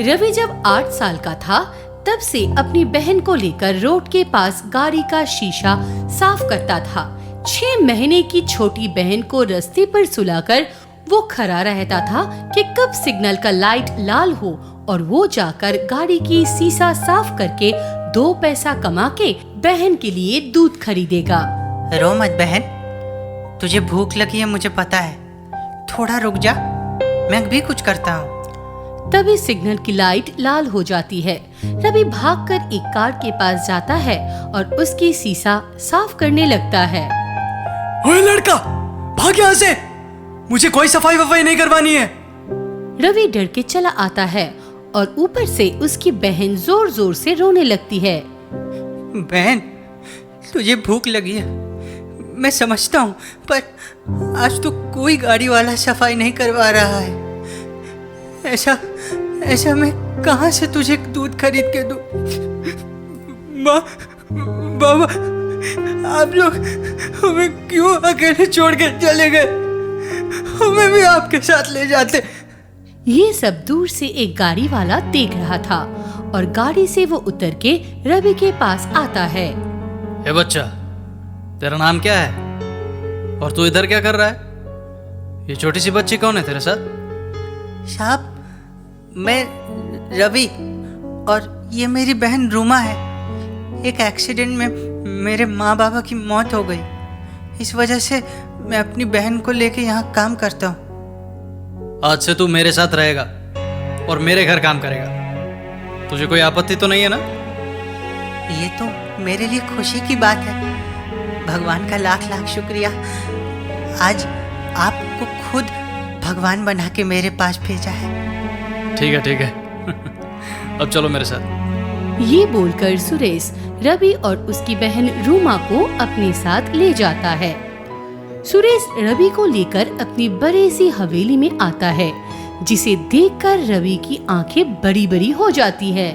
रवि जब 8 साल का था तब से अपनी बहन को लेकर रोड के पास गाड़ी का शीशा साफ करता था। 6 महीने की छोटी बहन को रास्ते पर सुलाकर वो खड़ा रहता था कि कब सिग्नल का लाइट लाल हो और वो जाकर गाड़ी की शीशा साफ करके 2 पैसा कमा के बहन के लिए दूध खरीदेगा। रो मत बहन, तुझे भूख लगी है मुझे पता है, थोड़ा रुक जा, मैं भी कुछ करता हूँ। तभी सिग्नल की लाइट लाल हो जाती है। रवि भागकर एक कार के पास जाता है और उसकी शीशा साफ करने लगता है। ओए लड़का, भाग यहाँ से, मुझे कोई सफाई वफाई नहीं करवानी है। रवि डर के चला आता है और ऊपर से उसकी बहन जोर जोर से रोने लगती है। बहन, तुझे भूख लगी है, मैं समझता हूँ, पर आज तो कोई गाड़ी वाला सफाई नहीं करवा रहा है। ऐसा मैं कहाँ से तुझे दूध खरीद के दूँ? माँ, बाबा, आप लोग हमें क्यों अकेले छोड़ के चले गए? हमें भी आपके साथ ले जाते। ये सब दूर से एक गाड़ी वाला देख रहा था और गाड़ी से वो उतर के रवि के पास आता है। ए बच्चा, तेरा नाम क्या है और तू इधर क्या कर रहा है? ये छोटी सी बच्ची कौन है तेरे साथ? साहब, मैं रवि और ये मेरी बहन रूमा है। एक एक्सीडेंट में मेरे माँ बाबा की मौत हो गई, इस वजह से मैं अपनी बहन को लेके यहाँ काम करता हूँ। आज से तू मेरे साथ रहेगा और मेरे घर काम करेगा। तुझे कोई आपत्ति तो नहीं है ना? ये तो मेरे लिए खुशी की बात है। भगवान का लाख लाख शुक्रिया, आज आपको खुद भगवान बना के मेरे पास भेजा है। ठीक है अब चलो मेरे साथ। ये बोलकर सुरेश रवि और उसकी बहन रूमा को अपने साथ ले जाता है। सुरेश रवि को लेकर अपनी बड़ी सी हवेली में आता है, जिसे देखकर रवि की आंखें बड़ी बड़ी हो जाती है।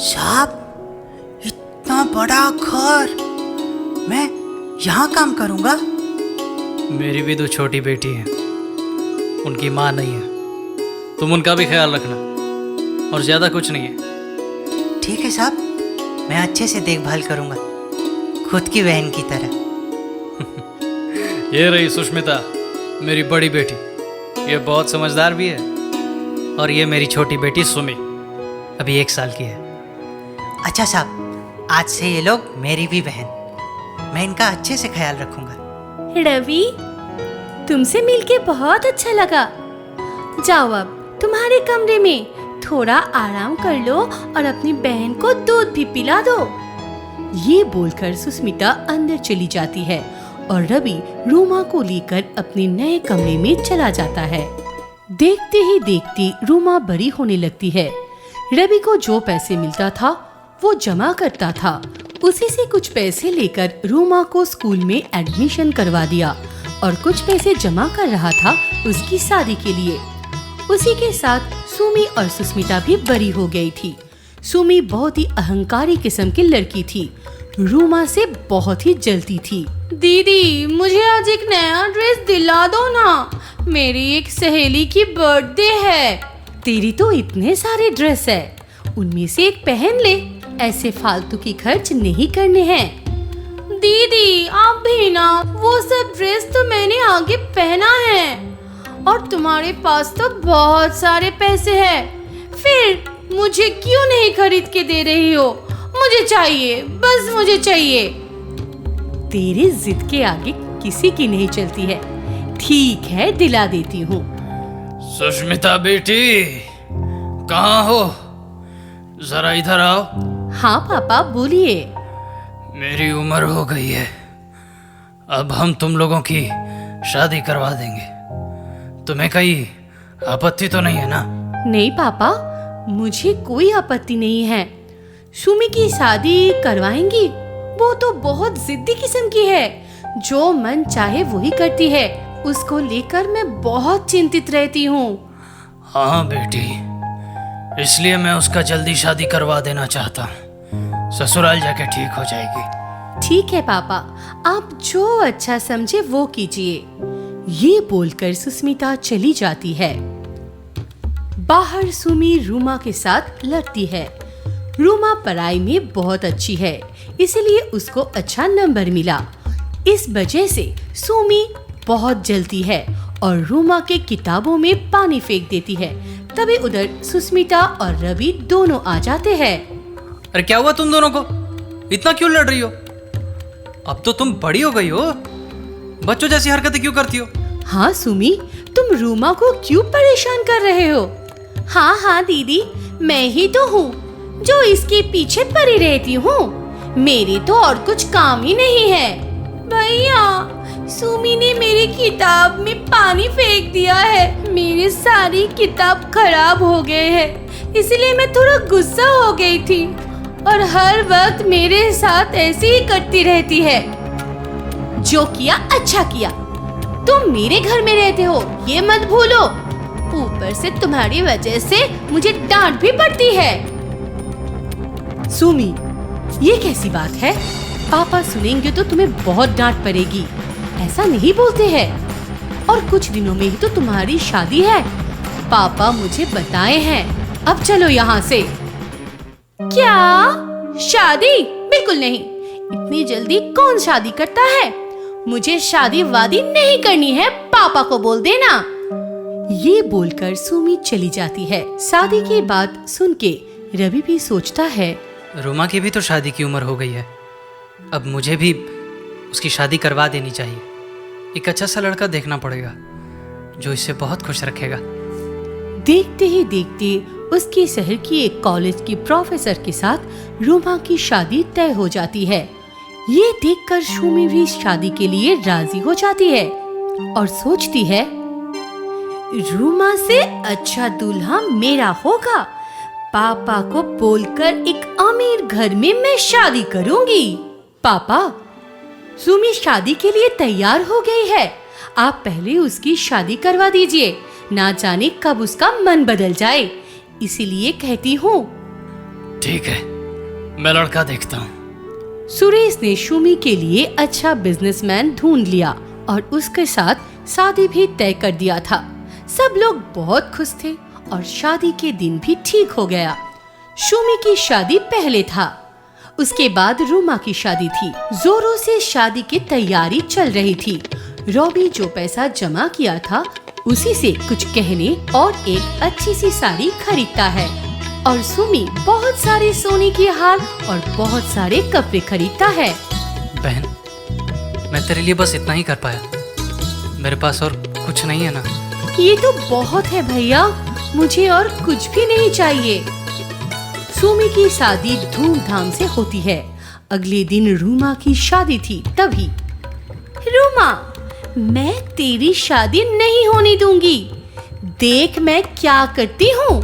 साहब, इतना बड़ा घर, मैं यहाँ काम करूँगा? मेरी भी 2 छोटी बेटी है, उनकी माँ नहीं है, तुम उनका भी ख्याल रखना, और ज्यादा कुछ नहीं है। ठीक है साहब, मैं अच्छे से देखभाल करूँगा, खुद की बहन की तरह। ये रही सुष्मिता, मेरी बड़ी बेटी, ये बहुत समझदार भी है, और ये मेरी छोटी बेटी सुमी, अभी 1 साल की है। अच्छा साहब, आज से ये लोग मेरी भी बहन, मैं इनका अच्छे से ख्याल रखूँगा। रवि, तुमसे मिलके बहुत अच्छा लगा। जाओ अब तुम्हारे कमरे में थोड़ा आराम कर लो और अपनी बहन को दूध भी पिला दो। ये बोलकर सुष्मिता अंदर चली जाती है और रवि रूमा को लेकर अपने नए कमरे में चला जाता है। देखते ही देखते रूमा बड़ी होने लगती है। रवि को जो पैसे मिलता था वो जमा करता था। उसी से कुछ पैसे लेकर रूमा को स्कूल में एडमिशन करवा दिया और कुछ पैसे जमा कर रहा था उसकी शादी के लिए। उसी के साथ सुमी और सुष्मिता भी बड़ी हो गई थी। सुमी बहुत ही अहंकारी किस्म की लड़की थी, रूमा से बहुत ही जलती थी। दीदी, मुझे आज एक नया ड्रेस दिला दो ना, मेरी एक सहेली की बर्थडे है। तेरी तो इतने सारे ड्रेस है, उनमें से एक पहन ले, ऐसे फालतू की खर्च नहीं करने हैं। दीदी, आप भी ना, वो सब ड्रेस तो मैंने आगे पहना है और तुम्हारे पास तो बहुत सारे पैसे हैं, फिर मुझे क्यों नहीं खरीद के दे रही हो? मुझे चाहिए, बस मुझे चाहिए। तेरी जिद के आगे किसी की नहीं चलती है। ठीक है, दिला देती हूँ। सुष्मिता बेटी, कहाँ हो? जरा इधर आओ। हाँ पापा, बोलिए। मेरी उम्र हो गई है, अब हम तुम लोगों की शादी करवा देंगे। तुम्हें कहीं आपत्ति तो नहीं है ना? नहीं पापा, मुझे कोई आपत्ति नहीं है। सुमी की शादी करवाएंगी, वो तो बहुत जिद्दी किस्म की है, जो मन चाहे वही करती है। उसको लेकर मैं बहुत चिंतित रहती हूँ। हाँ बेटी, इसलिए मैं उसका जल्दी शादी करवा देना चाहता हूँ, ससुराल जाके ठीक हो जाएगी। ठीक है पापा, आप जो अच्छा समझे वो कीजिए। ये बोलकर सुष्मिता चली जाती है। बाहर सुमी रूमा के साथ लड़ती है। रूमा पढ़ाई में बहुत अच्छी है, इसलिए उसको अच्छा नंबर मिला। इस वजह से सुमी बहुत जलती है और रूमा के किताबों में पानी फेंक देती है। तभी उधर सुस्मिता और रवि दोनों आ जाते हैं। अरे क्या हुआ तुम दोनों को? इतना क्यों लड़ रही हो? अब तो तुम बड़ी हो गई हो, बच्चों जैसी हरकतें क्यों करती हो? हाँ सुमी, तुम रूमा को क्यों परेशान कर रहे हो? हाँ हाँ दीदी, मैं ही तो हूँ जो इसके पीछे पड़ी रहती हूँ। मेरे तो और कुछ काम ही नहीं है। भैया, सुमी ने मेरी किताब में पानी फेंक दिया है। मेरी सारी किताब खराब हो गए हैं, इसलिए मैं थोड़ा गुस्सा हो गई थी और हर वक्त मेरे साथ ऐसे ही करती रहती है। जो किया अच्छा किया, तुम मेरे घर में रहते हो ये मत भूलो। ऊपर से तुम्हारी वजह से मुझे डांट भी पड़ती है। सुमी, ये कैसी बात है? पापा सुनेंगे तो तुम्हें बहुत डांट पड़ेगी। ऐसा नहीं बोलते हैं। और कुछ दिनों में ही तो तुम्हारी शादी है, पापा मुझे बताए हैं। अब चलो यहाँ से। क्या शादी? बिल्कुल नहीं, इतनी जल्दी कौन शादी करता है? मुझे शादी वादी नहीं करनी है, पापा को बोल देना। ये बोलकर सुमी चली जाती है। शादी की बात सुन के रवि भी सोचता है, रूमा की भी तो शादी की उम्र हो गई है, अब मुझे भी उसकी शादी करवा देनी चाहिए। एक अच्छा सा लड़का देखना पड़ेगा जो इसे बहुत खुश रखेगा। देखते ही देखते उसके शहर की एक कॉलेज की प्रोफेसर के साथ रूमा की शादी तय हो जाती है। ये देखकर सुमी भी शादी के लिए राजी हो जाती है और सोचती है, रूमा से अच्छा दूल्हा मेरा होगा। पापा को बोलकर एक अमीर घर में मैं शादी करूंगी। पापा, सुमी शादी के लिए तैयार हो गई है, आप पहले उसकी शादी करवा दीजिए, ना जाने कब उसका मन बदल जाए, इसीलिए कहती हूँ। ठीक है, मैं लड़का देखता हूँ। सुरेश ने सुमी के लिए अच्छा बिजनेसमैन ढूंढ लिया और उसके साथ शादी भी तय कर दिया था। सब लोग बहुत खुश थे और शादी के दिन भी ठीक हो गया। सुमी की शादी पहले था, उसके बाद रूमा की शादी थी। जोरों से शादी की तैयारी चल रही थी। रवि जो पैसा जमा किया था उसी से कुछ गहने और एक अच्छी सी साड़ी खरीदता है और सुमी बहुत सारे सोने के हार और बहुत सारे कपड़े खरीदता है। बहन, मैं तेरे लिए बस इतना ही कर पाया, मेरे पास और कुछ नहीं है ना। ये तो बहुत है भैया, मुझे और कुछ भी नहीं चाहिए। सुमी की शादी धूमधाम से होती है। अगले दिन रूमा की शादी थी। तभी, रूमा, मैं तेरी शादी नहीं होने दूंगी, देख मैं क्या करती हूँ।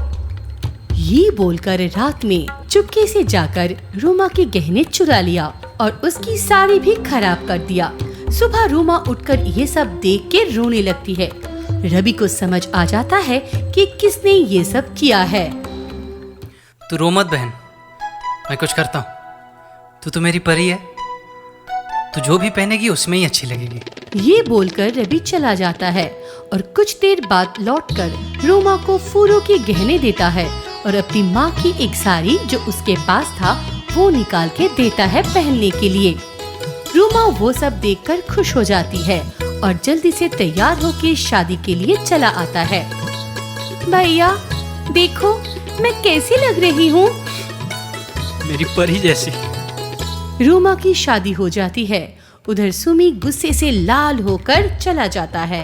ये बोलकर रात में चुपके से जाकर रूमा के गहने चुरा लिया और उसकी साड़ी भी खराब कर दिया। सुबह रूमा उठकर ये सब देख के रोने लगती है। रवि को समझ आ जाता है कि किसने ये सब किया है। तू रो मत बहन, मैं कुछ करता हूँ। तू तो मेरी परी है, तू जो भी पहनेगी उसमें ही अच्छी लगेगी। ये बोलकर रवि चला जाता है और कुछ देर बाद लौटकर रूमा को फूलों के गहने देता है और अपनी माँ की एक साड़ी जो उसके पास था वो निकाल के देता है पहनने के लिए। रूमा वो सब देखकर खुश हो जाती है और जल्दी से तैयार होकर शादी के लिए चला आता है। भैया देखो मैं कैसी लग रही हूँ? मेरी परी जैसी। रूमा की शादी हो जाती है। उधर सुमी गुस्से से लाल होकर चला जाता है।